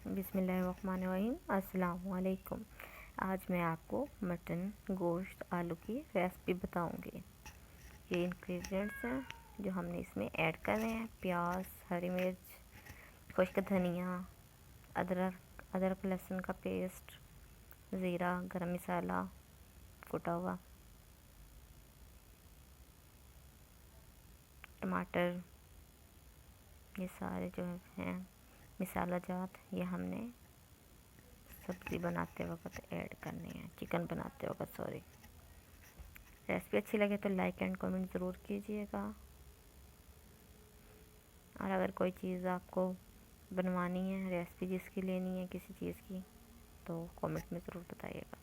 بسم اللہ الرحمن الرحیم۔ السلام علیکم۔ آج میں آپ کو مٹن، گوشت، آلو کی ریسپی بتاؤں گی۔ یہ انگریڈینٹس ہیں جو ہم نے اس میں ایڈ کرنے ہیں: پیاز، ہری مرچ، خشک دھنیا، ادرک لہسن کا پیسٹ، زیرہ، گرم مسالہ کوٹا ہوا، ٹماٹر، یہ سارے جو ہیں مسالہ جات، یہ ہم نے سبزی بناتے وقت ایڈ کرنے ہیں، چکن بناتے وقت سوری۔ ریسپی اچھی لگے تو لائک اینڈ کمنٹ ضرور کیجیے گا، اور اگر کوئی چیز آپ کو بنوانی ہے، ریسپی جس کی لینی ہے کسی چیز کی، تو کمنٹ میں ضرور بتائیے گا۔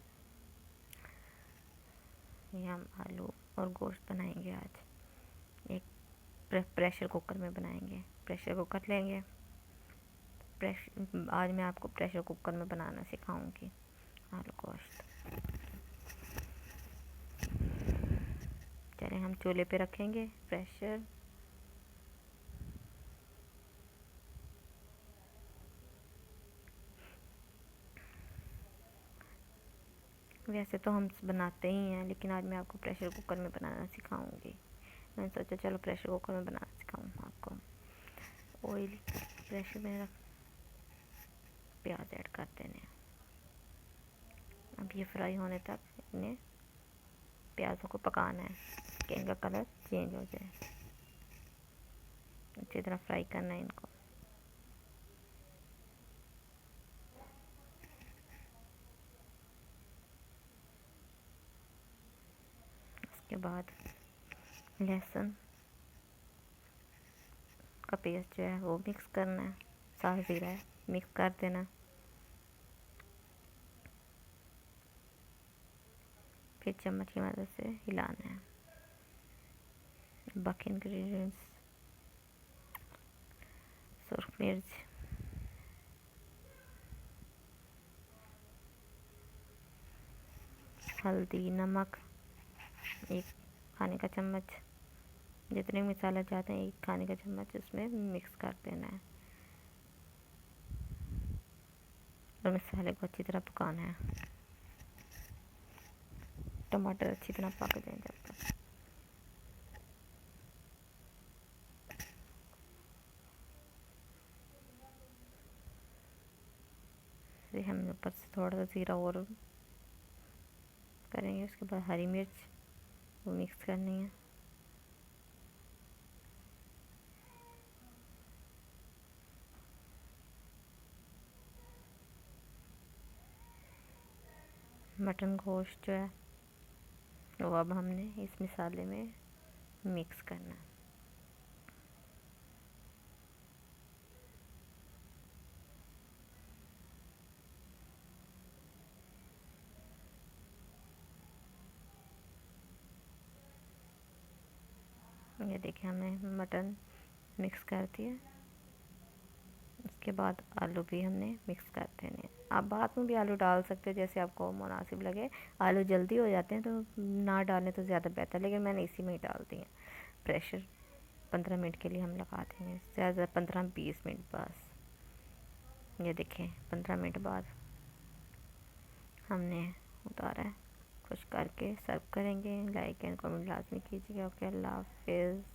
یہ ہم آلو اور گوشت بنائیں گے آج، ایک پریشر کوکر میں بنائیں گے۔ پریشر کوکر لیں گے، آج میں آپ کو پریشر کوکر میں بنانا سکھاؤں گی آلو گوشت۔ چلیں ہم چولہے پہ رکھیں گے پریشر۔ ویسے تو ہم بناتے ہی ہیں، لیکن آج میں آپ کو پریشر کوکر میں بنانا سکھاؤں گی۔ میں نے سوچا چلو پریشر کوکر میں بنانا سکھاؤں آپ کو۔ آئل پریشر میں رکھ، پیاز ایڈ کر دینے ہیں۔ اب یہ فرائی ہونے تک انہیں پیازوں کو پکانا ہے کہ ان کا کلر چینج ہو جائے، اچھی طرح فرائی کرنا ہے ان کو۔ اس کے بعد لہسن کا پیسٹ جو ہے وہ مکس کرنا ہے، ساتھ زیرہ ہے مکس کر دینا، پھر چمچ کی مدد سے ہلانا ہے۔ باقی انگریڈینٹس: سرخ مرچ، ہلدی، نمک، ایک کھانے کا چمچ، جتنے مسالہ چاہتے ہیں ایک کھانے کا چمچ اس میں مکس کر دینا ہے، اور مسالے کو اچھی طرح پکانا ہے، ٹماٹر اچھی طرح پک جائیں جب تک۔ ہم اوپر سے تھوڑا سا زیرہ اور کریں گے، اس کے بعد ہری مرچ وہ مکس کرنی ہے۔ مٹن گوشت جو ہے وہ اب ہم نے اس مسالے میں مکس کرنا ہے۔ یہ دیکھیں ہم نے مٹن مکس کر دیا، اس کے بعد آلو بھی ہم نے مکس کر دینے۔ آپ بعد میں بھی آلو ڈال سکتے ہیں جیسے آپ کو مناسب لگے، آلو جلدی ہو جاتے ہیں تو نہ ڈالیں تو زیادہ بہتر، لیکن میں نے اسی میں ہی ڈال دی ہیں۔ پریشر 15 منٹ کے لیے ہم لگا دیں گے، زیادہ 15-20 منٹ بس۔ یہ دیکھیں 15 منٹ بعد ہم نے اتارا ہے، خشک کر کے سرو کریں گے۔ لائک اینڈ کمنٹ لازمی کیجیے گا۔ اوکے، اللہ حافظ۔